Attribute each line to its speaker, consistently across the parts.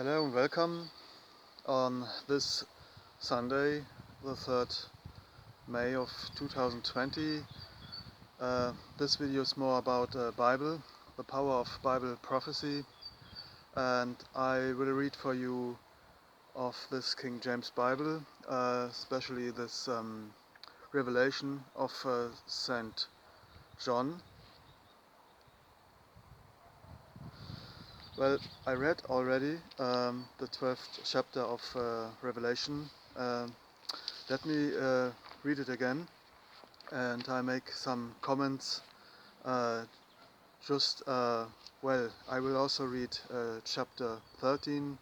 Speaker 1: Hello and welcome on this Sunday, the 3rd May of 2020. This video is more about Bible, the power of Bible prophecy, and I will read for you of this King James Bible, especially this revelation of Saint John. Well, I read already the 12th chapter of Revelation. Let me read it again, and I make some comments. I will also read chapter 13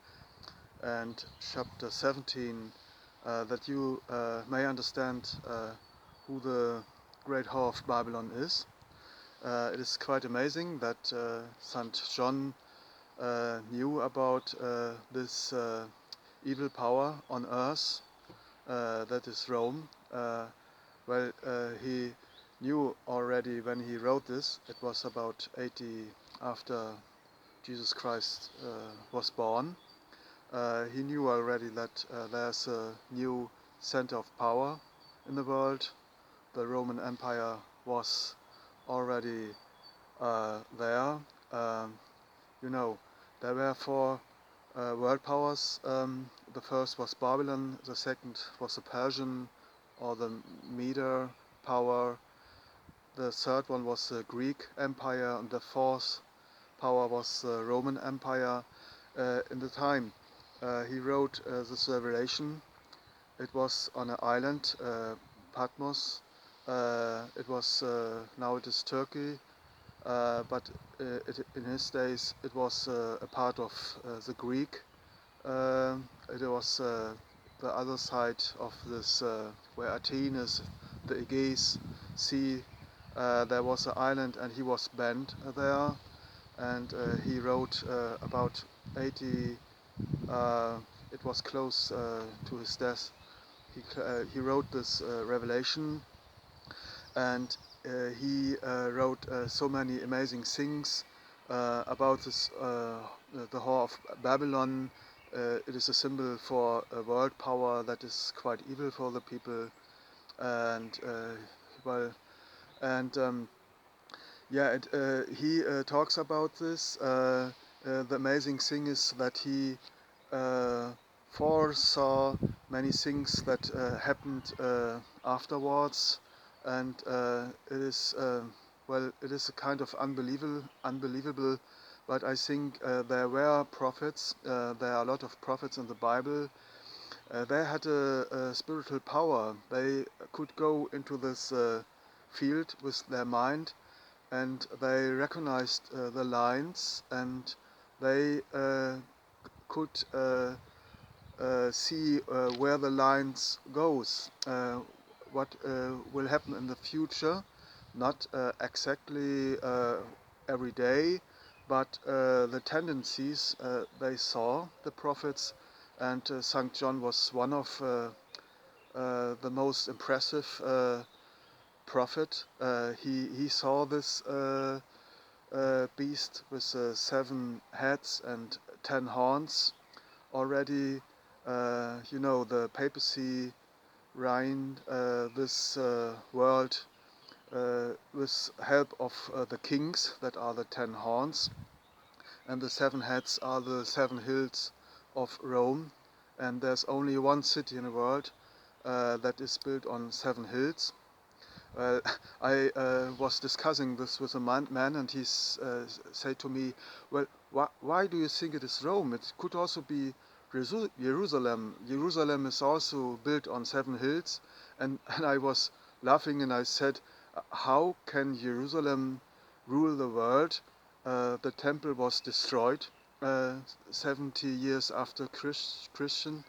Speaker 1: and chapter 17, that you may understand who the Great Whore of Babylon is. It is quite amazing that St. John knew about this evil power on earth, that is Rome. He knew already when he wrote this. It was about 80 after Jesus Christ was born. He knew already that there's a new center of power in the world. The Roman Empire was already there. There were four world powers. The first was Babylon, the second was the Persian or the Mede power, the third one was the Greek Empire, and the fourth power was the Roman Empire. In the time he wrote this revelation, it was on an island, Patmos. Now it is Turkey, but in his days it was a part of the Greek. It was the other side of this, where Athens is, the Aegean Sea. There was an island, and he was banned there. And he wrote about 80. It was close to his death. He wrote this revelation, and he wrote so many amazing things about this, the Whore of Babylon. It is a symbol for a world power that is quite evil for the people, and he talks about this. The amazing thing is that he foresaw many things that happened afterwards, and it is a kind of unbelievable. But I think there were prophets. There are a lot of prophets in the Bible. They had a spiritual power. They could go into this field with their mind, and they recognized the lines, and they could see where the lines goes, what will happen in the future, not exactly every day, but the tendencies they saw, the prophets, and St. John was one of the most impressive prophet. He saw this beast with 7 heads and 10 horns. Already, the papacy reigned this world with help of the kings, that are the 10 horns, and the 7 heads are the 7 hills of Rome. And there's only one city in the world that is built on 7 hills. I was discussing this with a man, and he said to me, well, why do you think it is Rome? It could also be Jerusalem. Jerusalem is also built on 7 hills. And I was laughing, and I said, how can Jerusalem rule the world? The temple was destroyed 70 years after Christian,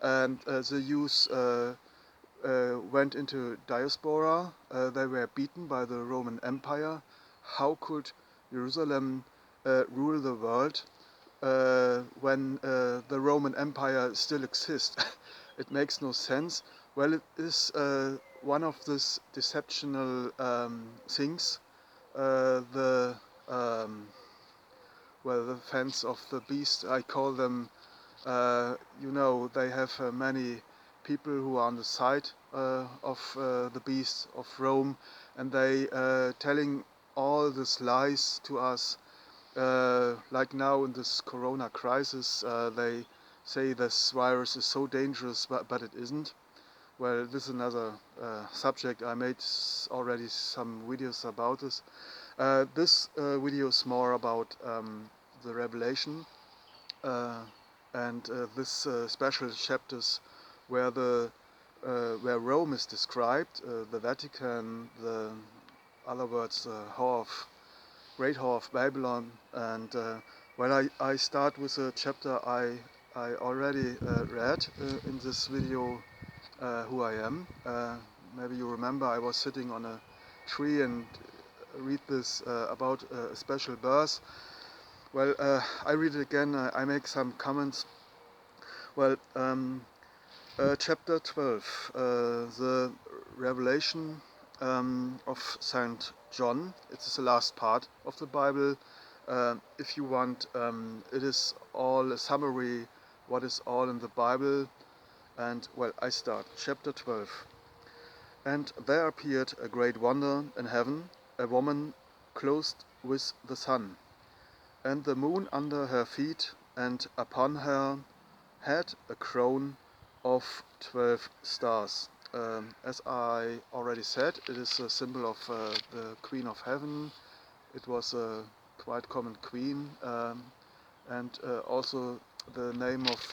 Speaker 1: and the Jews went into diaspora. They were beaten by the Roman Empire. How could Jerusalem rule the world when the Roman Empire still exists? It makes no sense. Well, it is one of these deceptional things. The fans of the beast, I call them You know, they have many people who are on the side of the beast of Rome, and they telling all these lies to us. Like now in this corona crisis, they say this virus is so dangerous, but it isn't. Well, this is another subject. I made already some videos about this. This video is more about the Revelation uh, and this special chapters where where Rome is described, the Vatican, the other words, Great Whore of Babylon, and when I start with a chapter I already read in this video, who I am. Maybe you remember I was sitting on a tree and read this about a special verse. Well, I read it again. I make some comments. Well, chapter 12, the Revelation of Saint John. It is the last part of the Bible. If you want, it is all a summary what is all in the Bible. And well, I start. Chapter 12. And there appeared a great wonder in heaven, a woman clothed with the sun, and the moon under her feet, and upon her had a crown of 12 stars. As I already said, it is a symbol of the Queen of Heaven. It was a quite common queen, and also the name of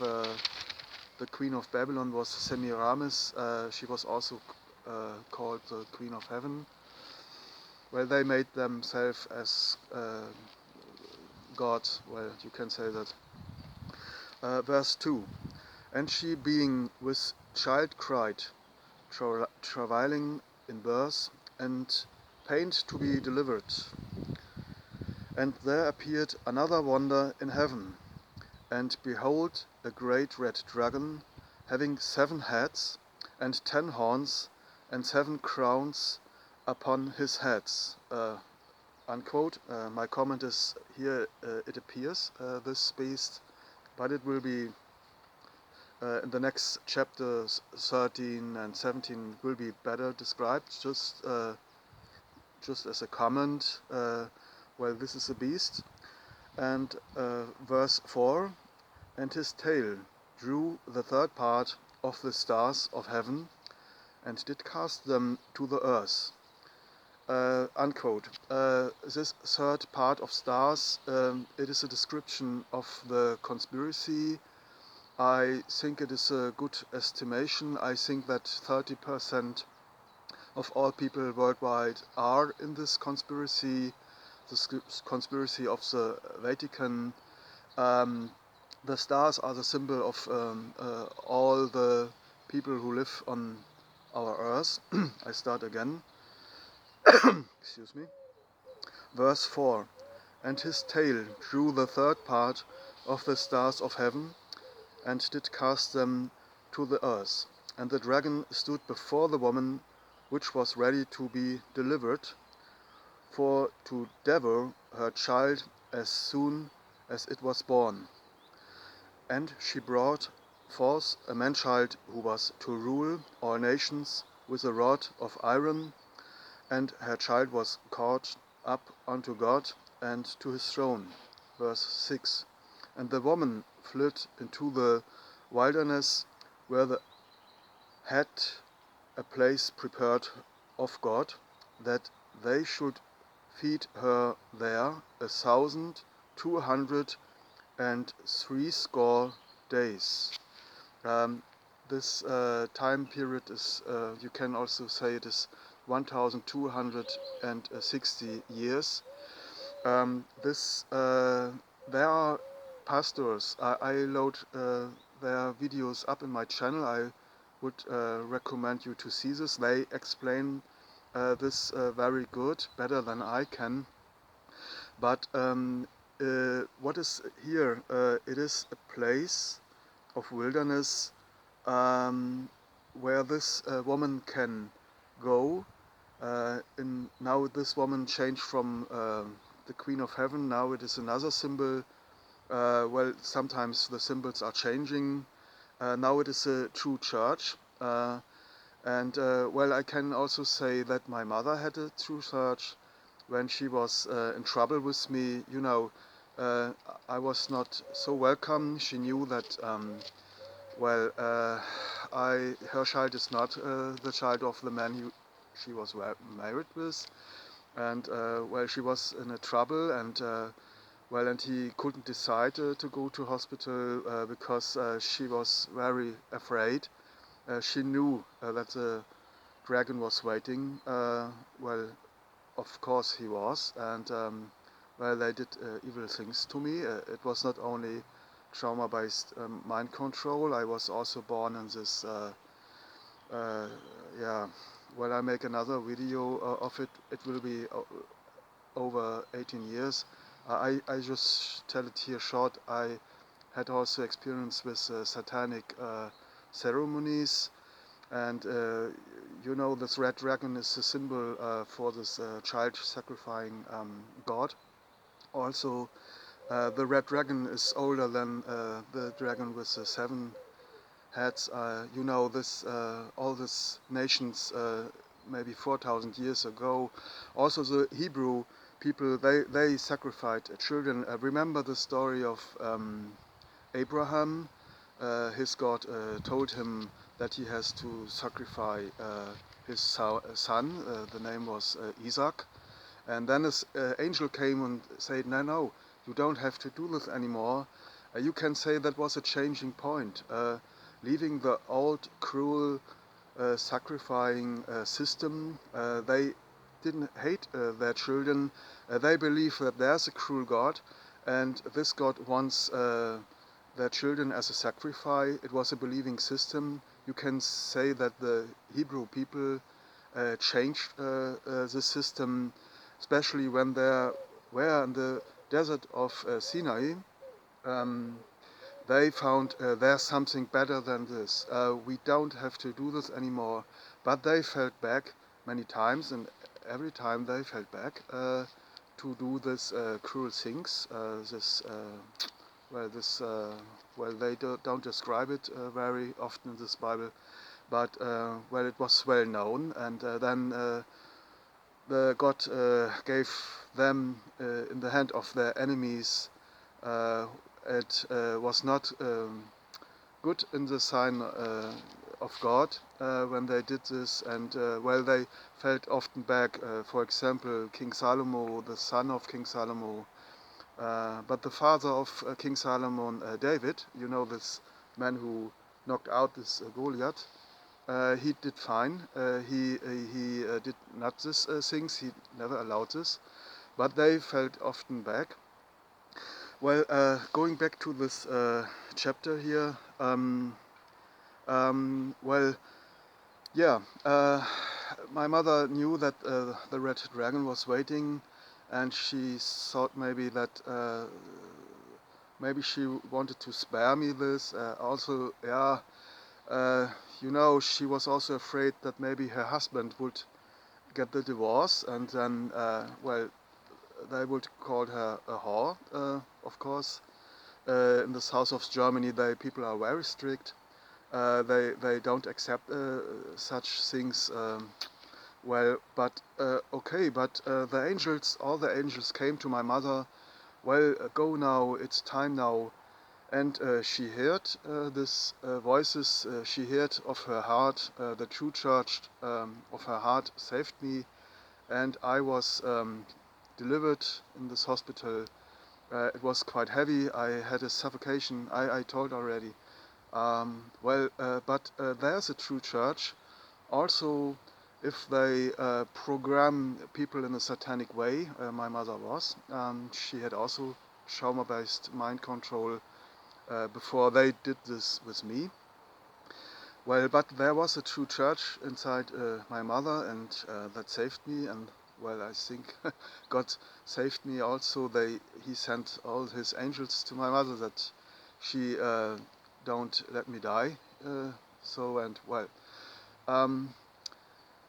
Speaker 1: the Queen of Babylon was Semiramis. She was also called the Queen of Heaven. Well, they made themselves as God. Well, you can say that. Verse 2. And she, being with child, cried, travailing in birth, and pained to be delivered. And there appeared another wonder in heaven. And behold, a great red dragon, having 7 heads, and 10 horns, and 7 crowns upon his heads. Unquote. My comment is here, it appears, this beast, but it will be in the next chapters 13 and 17 will be better described. Just as a comment, well, this is a beast. And verse 4, and his tail drew the third part of the stars of heaven, and did cast them to the earth. Unquote. This third part of stars, it is a description of the conspiracy. I think it is a good estimation. I think that 30% of all people worldwide are in this conspiracy, the conspiracy of the Vatican. The stars are the symbol of all the people who live on our earth. I start again. Excuse me. Verse 4. And his tail drew the third part of the stars of heaven, and did cast them to the earth. And the dragon stood before the woman, which was ready to be delivered, for to devour her child as soon as it was born. And she brought forth a man-child who was to rule all nations with a rod of iron, and her child was caught up unto God and to his throne. Verse 6. And the woman fled into the wilderness, where they had a place prepared of God, that they should feed her there 1,260 days. This time period is, you can also say it is 1,260 years. There are pastors. I load their videos up in my channel. I would recommend you to see this. They explain this very good, better than I can. But what is here? It is a place of wilderness where this woman can go. Now this woman changed from the Queen of Heaven. Now it is another symbol well, sometimes the symbols are changing. Now it is a true church. And well, I can also say that my mother had a true church when she was in trouble with me. You know, uh, I was not so welcome. She knew that, well, her child is not the child of the man she was married with. And well, she was in a trouble, and well, and he couldn't decide to go to hospital because she was very afraid. She knew that the dragon was waiting. Well, of course he was, and well, they did evil things to me. It was not only trauma-based mind control. I was also born in this. Uh, yeah. Well, I make another video of it. It will be over 18 years. I just tell it here short. I had also experience with satanic ceremonies, and you know, this red dragon is a symbol for this child sacrificing God. Also, the red dragon is older than the dragon with the 7 heads. You know, this all these nations maybe 4,000 years ago. Also, the Hebrew people, they sacrificed children. Remember the story of Abraham? His God told him that he has to sacrifice his son. The name was Isaac. And then this angel came and said, no, no, you don't have to do this anymore. You can say that was a changing point. Leaving the old, cruel, sacrificing system, they didn't hate their children. They believe that there's a cruel God, and this God wants their children as a sacrifice. It was a believing system. You can say that the Hebrew people changed the system, especially when they were in the desert of Sinai. Um, they found there's something better than this. We don't have to do this anymore. But they felt back many times, and every time they felt back to do this cruel things. Well, they don't describe it very often in this Bible, but well, it was well known, and then the God gave them in the hand of their enemies. It was not good in the sign of God when they did this, and well, they felt often back. For example, King Salomo, the son of King Salomo, but the father of King Solomon, David, you know, this man who knocked out this Goliath. He did fine. He did not these things. He never allowed this, but they felt often back. Well, going back to this chapter here. Well, yeah. My mother knew that the red dragon was waiting, and she thought maybe that maybe she wanted to spare me this. Also, yeah. You know, she was also afraid that maybe her husband would get the divorce, and then, well, they would call her a whore, of course. In the south of Germany, people are very strict. They don't accept such things. Well, but okay, but all the angels came to my mother. Well, go now, it's time now. And she heard these voices, she heard of her heart, the true church of her heart saved me, and I was delivered in this hospital. It was quite heavy, I had a suffocation, I told already. Well, but there's a true church. Also, if they program people in a satanic way, my mother was, she had also trauma-based mind control before they did this with me. Well, but there was a true church inside my mother, and that saved me. And well, I think God saved me also. He sent all his angels to my mother that she don't let me die. So and well, um,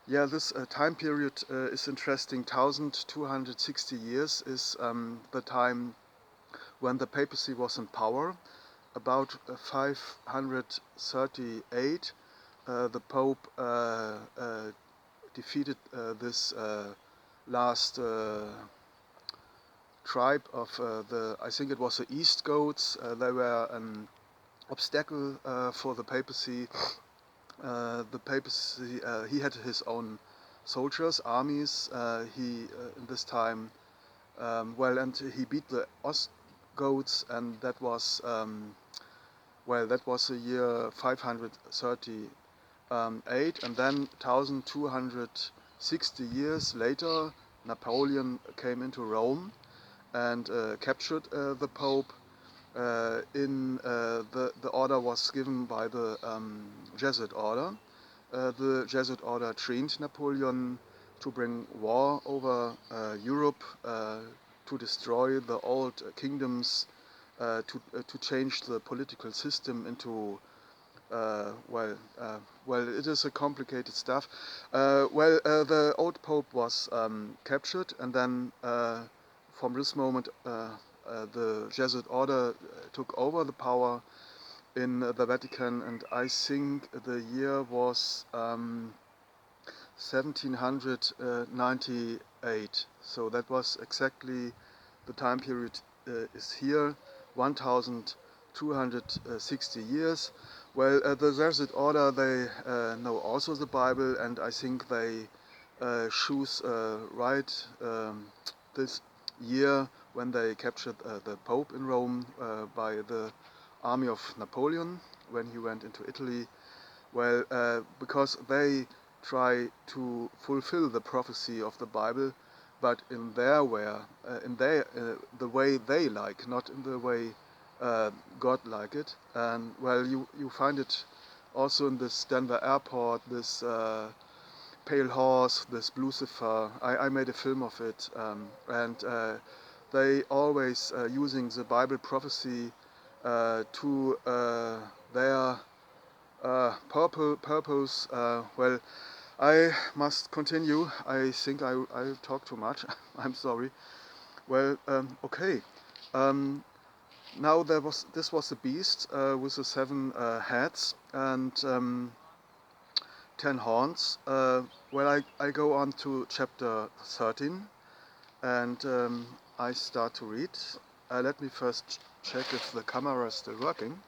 Speaker 1: yeah, this time period is interesting. 1260 years is the time when the papacy was in power, about 538, the Pope defeated this last tribe of I think it was the East Goths. They were an obstacle for the papacy. The papacy, he had his own soldiers, armies. He in this time, and he beat the Ostgoths, and that was that was the year 538, and then 1260 years later, Napoleon came into Rome and captured the Pope. The order was given by the Jesuit order. The Jesuit order trained Napoleon to bring war over Europe, to destroy the old kingdoms, to change the political system into it is a complicated stuff. The old Pope was captured, and then from this moment the Jesuit order took over the power in the Vatican, and I think the year was 1798. So that was exactly the time period is here, 1260 years. The Jesuit order, they know also the Bible, and I think they choose right this year when they captured the Pope in Rome by the army of Napoleon when he went into Italy. Because they try to fulfill the prophecy of the Bible, but in their way, the way they like, not in the way God like it. And you find it also in this Denver airport, this Pale Horse, this Lucifer. I made a film of it, and they always using the Bible prophecy to their purpose. I must continue. I think I talk too much. I'm sorry. Okay. Now this was the beast with the 7 heads and 10 horns. I go on to chapter 13, and I start to read. Let me first check if the camera is still working.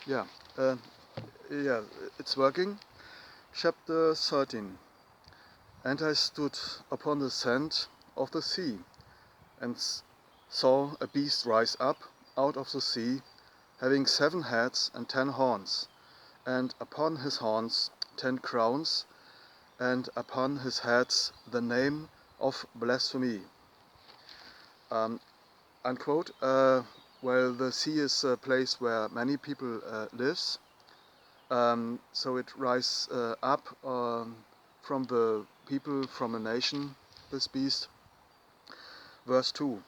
Speaker 1: Yeah, it's working. Chapter 13. And I stood upon the sand of the sea, and saw a beast rise up out of the sea, having 7 heads and 10 horns, and upon his horns 10 crowns, and upon his heads the name of blasphemy. Unquote. The sea is a place where many people lives. So it rises up from the people, from a nation, this beast. Verse 2.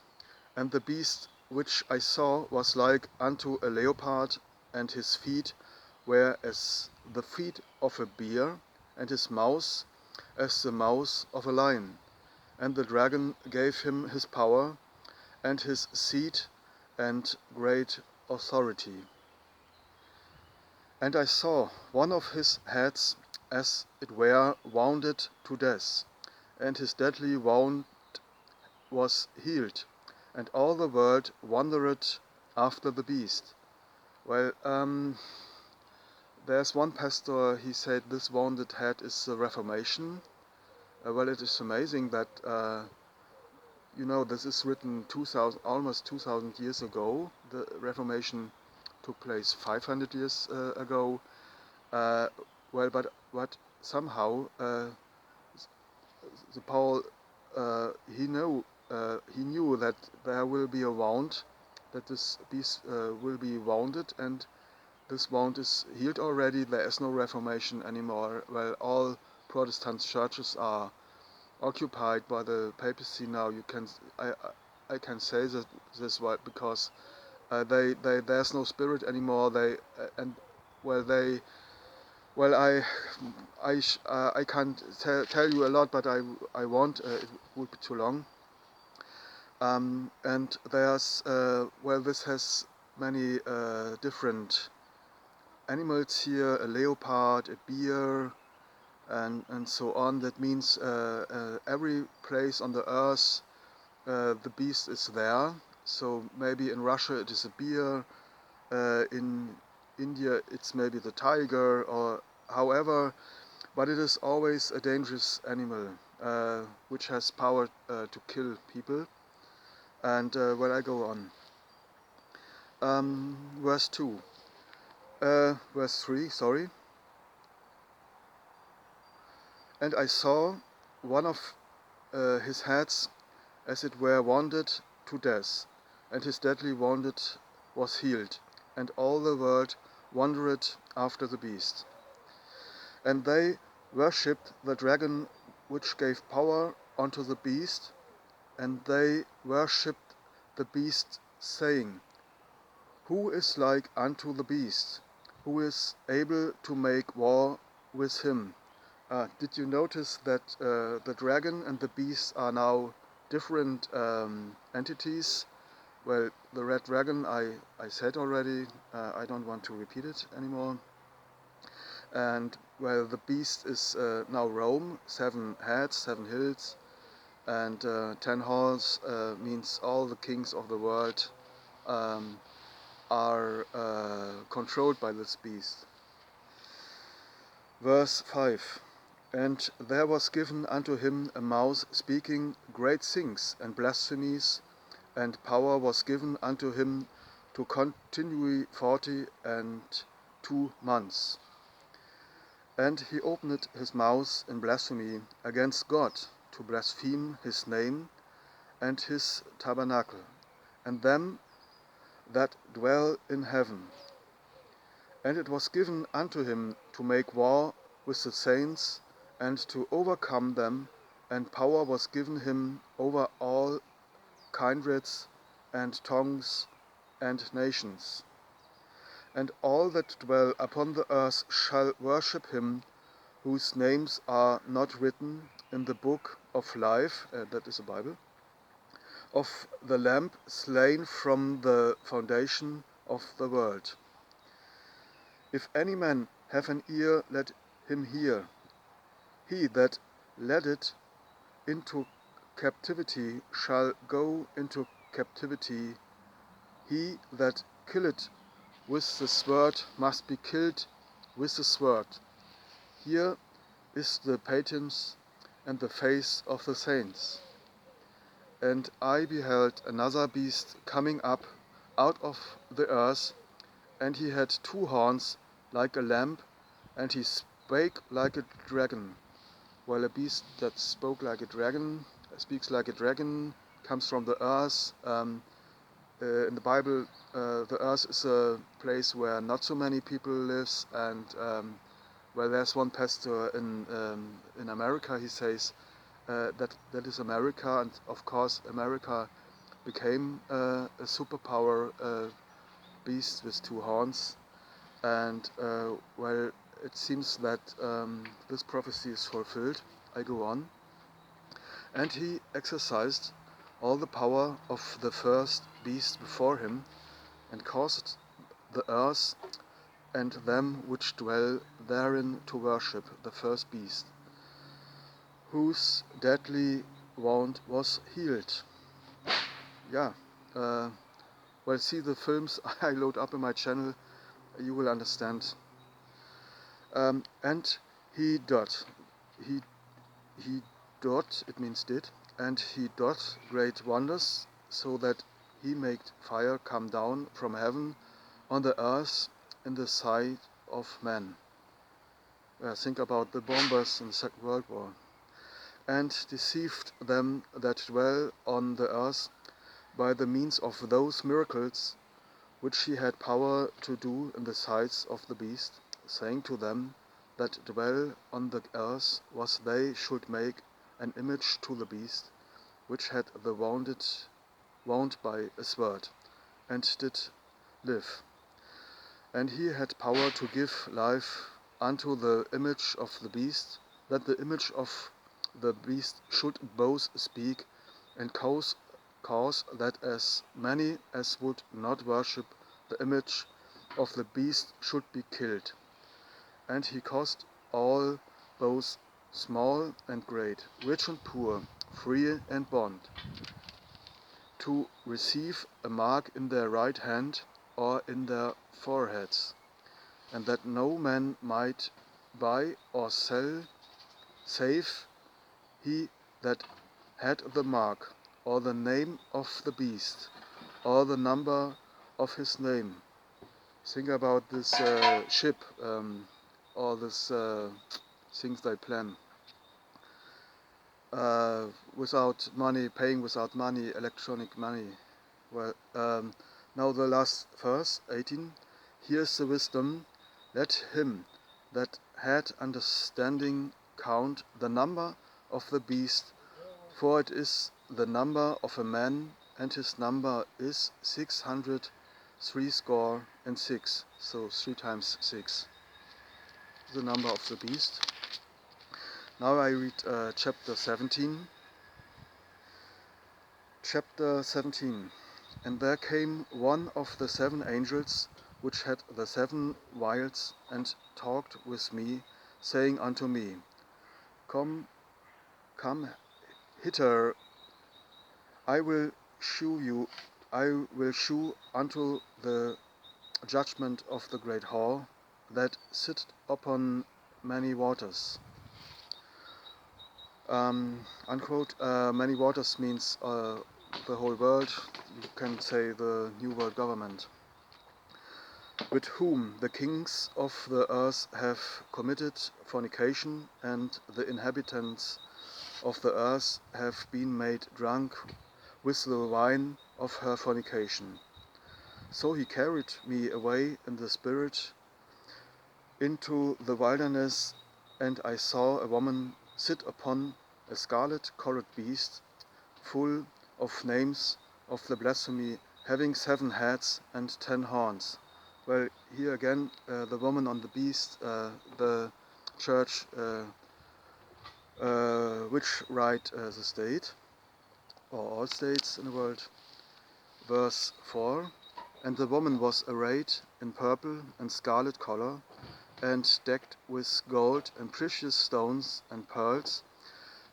Speaker 1: And the beast which I saw was like unto a leopard, and his feet were as the feet of a bear, and his mouth as the mouth of a lion. And the dragon gave him his power, and his seat, and great authority. And I saw one of his heads as it were wounded to death, and his deadly wound was healed, and all the world wondered after the beast. There's one pastor, he said this wounded head is the Reformation. It is amazing that this is written almost 2,000 years ago. The Reformation took place 500 years ago. But somehow the Paul he knew that there will be a wound, that this beast will be wounded, and this wound is healed already. There is no Reformation anymore. All Protestant churches are occupied by the papacy now. I can say that this way because there's no spirit anymore. They Well, I can't tell you a lot, but I won't. It would be too long. And there's well, this has many different animals here: a leopard, a bear, and so on. That means every place on the earth the beast is there. So maybe in Russia it is a bear, in India it's maybe the tiger, or however, but it is always a dangerous animal which has power to kill people. And well, I go on. Verse 2. Verse 3, sorry. And I saw one of his heads as it were wounded to death, and his deadly wound was healed, and all the world wondered after the beast. And they worshipped the dragon which gave power unto the beast, and they worshipped the beast, saying, Who is like unto the beast? Who is able to make war with him? Did you notice that the dragon and the beast are now different entities? Well, the red dragon I said already, I don't want to repeat it anymore. And well, the beast is now Rome, 7 heads, 7 hills, and 10 horns means all the kings of the world are controlled by this beast. Verse 5. And there was given unto him a mouth speaking great things and blasphemies, and power was given unto him to continue 42 months. And he opened his mouth in blasphemy against God, to blaspheme his name and his tabernacle, and them that dwell in heaven. And it was given unto him to make war with the saints, and to overcome them, and power was given him over all kindreds and tongues and nations. And all that dwell upon the earth shall worship him, whose names are not written in the book of life, that is the Bible, of the Lamb slain from the foundation of the world. If any man have an ear, let him hear. He that led it into captivity shall go into captivity. He that killeth with the sword must be killed with the sword. Here is the patens and the face of the saints. And I beheld another beast coming up out of the earth, and he had 2 horns like a lamb, and he spake like a dragon. Well, a beast that spoke like a dragon, speaks like a dragon, comes from the earth. In the Bible, the earth is a place where not so many people lives, and well, there's one pastor in America. He says that is America, and of course, America became a superpower beast with 2 horns, and well, it seems that this prophecy is fulfilled. I go on. And he exercised all the power of the first beast before him, and caused the earth and them which dwell therein to worship the first beast, whose deadly wound was healed. Yeah, well, see the films I load up in my channel, you will understand. And he doth, he doth, it means did, and he doth great wonders, so that he made fire come down from heaven on the earth in the sight of men. Think about the bombers in the Second World War. And deceived them that dwell on the earth by the means of those miracles which he had power to do in the sights of the beast, saying to them that dwell on the earth was they should make an image to the beast, which had the wound by a sword, and did live. And he had power to give life unto the image of the beast, that the image of the beast should both speak, and cause that as many as would not worship the image of the beast should be killed. And he caused all, both small and great, rich and poor, free and bond, to receive a mark in their right hand or in their foreheads, and that no man might buy or sell, save he that had the mark, or the name of the beast, or the number of his name. Think about this ship, all these things they plan. Without money, paying without money, electronic money. Well, now the last verse, 18. Here's the wisdom. Let him that had understanding count the number of the beast, for it is the number of a man, and his number is 666. So 3 times 6, the number of the beast. Now I read chapter 17. Chapter 17. And there came one of the 7 angels, which had the 7 vials, and talked with me, saying unto me, Come hither, I will shew unto the judgment of the great whore, that sitteth upon many waters. Unquote, many waters means the whole world, you can say the New World Government, with whom the kings of the earth have committed fornication, and the inhabitants of the earth have been made drunk with the wine of her fornication. So he carried me away in the spirit into the wilderness, and I saw a woman sit upon a scarlet-colored beast, full of names of the blasphemy, having 7 heads and 10 horns. Well, here again, the woman on the beast, the church which write the state, or all states in the world. Verse 4. And the woman was arrayed in purple and scarlet color, and decked with gold and precious stones and pearls,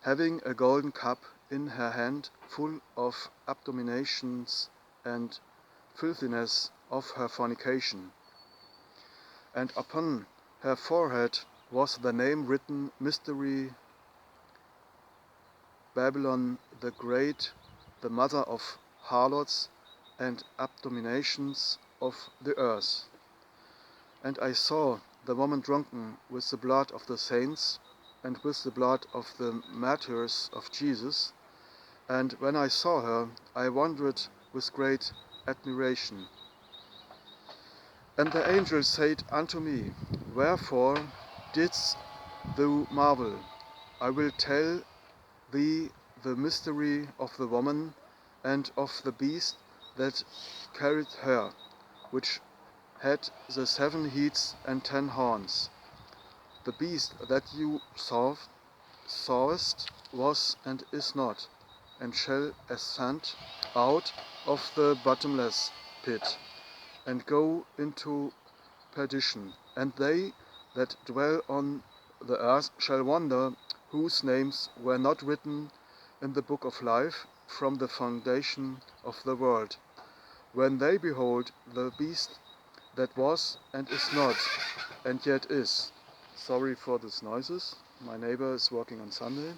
Speaker 1: having a golden cup in her hand, full of abominations and filthiness of her fornication. And upon her forehead was the name written, Mystery, Babylon the Great, the mother of harlots and abominations of the earth. And I saw the woman drunken with the blood of the saints, and with the blood of the martyrs of Jesus. And when I saw her, I wondered with great admiration. And the angel said unto me, Wherefore didst thou marvel? I will tell thee the mystery of the woman, and of the beast that carried her, which had the 7 heads and 10 horns. The beast that you sawest was and is not, and shall ascend out of the bottomless pit, and go into perdition. And they that dwell on the earth shall wonder, whose names were not written in the book of life from the foundation of the world, when they behold the beast that was and is not, and yet is. Sorry for these noises. My neighbor is working on Sunday.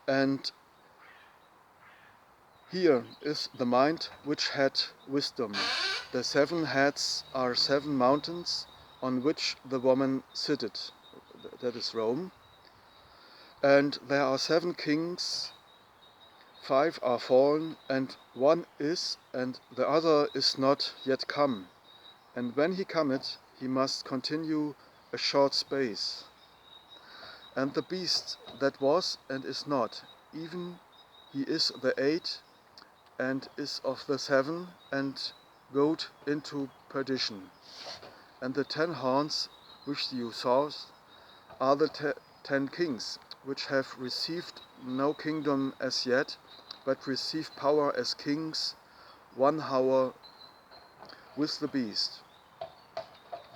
Speaker 1: And here is the mind which had wisdom. The 7 heads are 7 mountains on which the woman sitteth. That is Rome. And there are 7 kings, 5 are fallen, and 1 is, and the other is not yet come. And when he cometh, he must continue a short space. And the beast that was and is not, even he is the 8, and is of the 7, and goeth into perdition. And the 10 horns which you saw are the 10 kings, which have received no kingdom as yet, but receive power as kings 1 hour with the beast.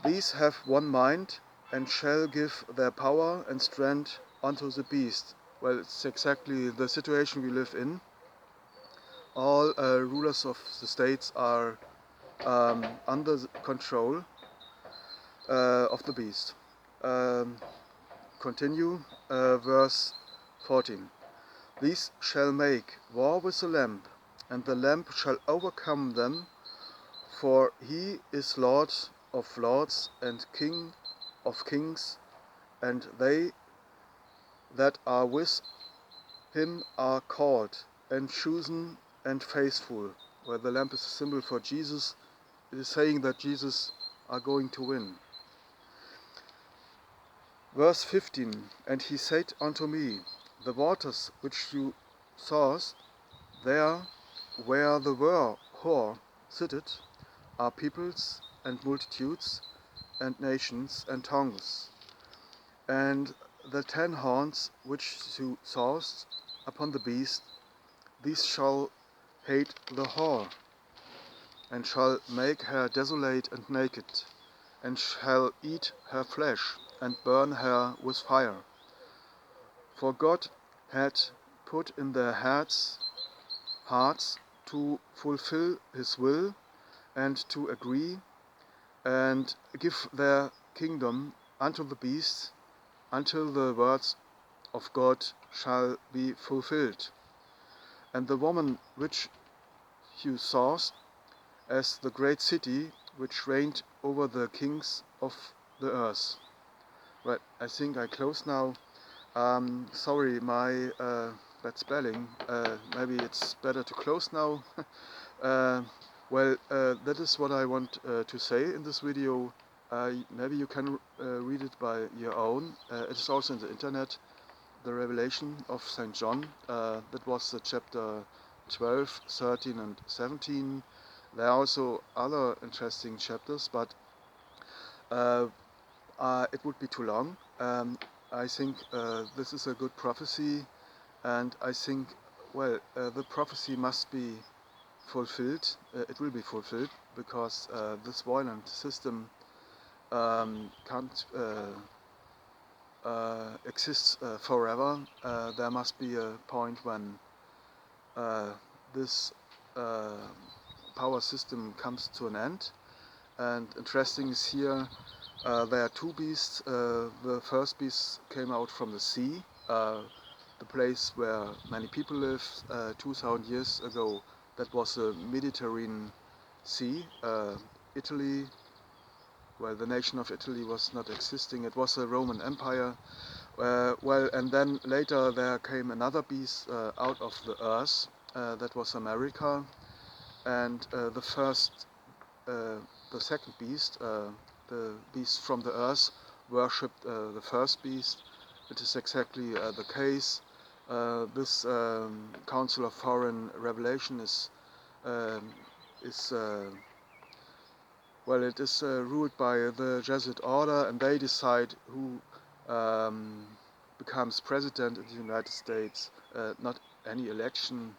Speaker 1: These have one mind, and shall give their power and strength unto the beast. Well, it's exactly the situation we live in. All rulers of the states are under the control of the beast. Continue, verse 14. These shall make war with the Lamb, and the Lamb shall overcome them, for he is Lord of lords and King of kings, and they that are with him are called and chosen and faithful. Where the lamp is a symbol for Jesus, it is saying that Jesus are going to win. Verse 15, and he said unto me, the waters which you saw there, where the whore sitteth, are peoples and multitudes and nations and tongues. And the 10 horns which you saw upon the beast, these shall hate the whore, and shall make her desolate and naked, and shall eat her flesh, and burn her with fire. For God had put in their hearts to fulfill his will, and to agree, and give their kingdom unto the beast, until the words of God shall be fulfilled. And the woman which you saw as the great city, which reigned over the kings of the earth. Right, I think I close now. Sorry, my bad spelling. Maybe it's better to close now. That is what I want to say in this video. Maybe you can read it by your own. It is also in the internet, the Revelation of St. John. That was the chapter 12, 13 and 17. There are also other interesting chapters, but it would be too long. I think this is a good prophecy, and I think, the prophecy must be fulfilled. It will be fulfilled, because this violent system can't exist forever. There must be a point when this power system comes to an end. And interesting is here, there are 2 beasts. The first beast came out from the sea, the place where many people lived 2000 years ago. That was the Mediterranean Sea. Italy, the nation of Italy was not existing. It was a Roman Empire. And then later there came another beast out of the earth. That was America. And the second beast, the beast from the earth, worshipped the first beast. It is exactly the case. This Council of Foreign Revelation is it is ruled by the Jesuit order, and they decide who becomes president in the United States. Not any election.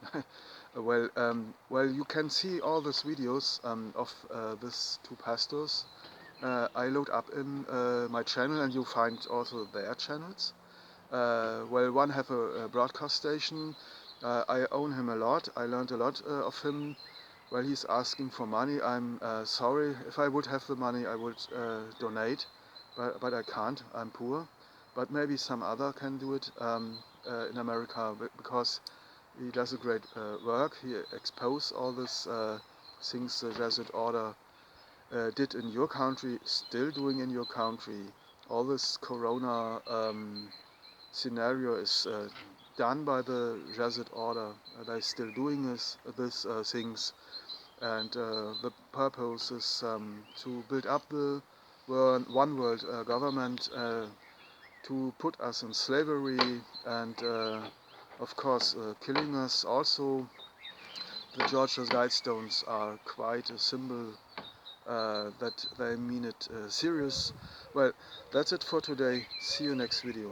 Speaker 1: You can see all these videos of these 2 pastors. I load up in my channel, and you find also their channels. One have a broadcast station. I own him a lot. I learned a lot of him. He's asking for money. I'm sorry. If I would have the money, I would donate, but I can't. I'm poor. But maybe some other can do it in America, because he does a great work. He exposes all these things the Jesuit order did in your country, still doing in your country. All this Corona scenario is done by the Jesuit order. They're still doing these things, and the purpose is to build up the one world government, to put us in slavery, and of course killing us. Also, the Georgia Guidestones are quite a symbol that they mean it serious. Well, that's it for today. See you next video.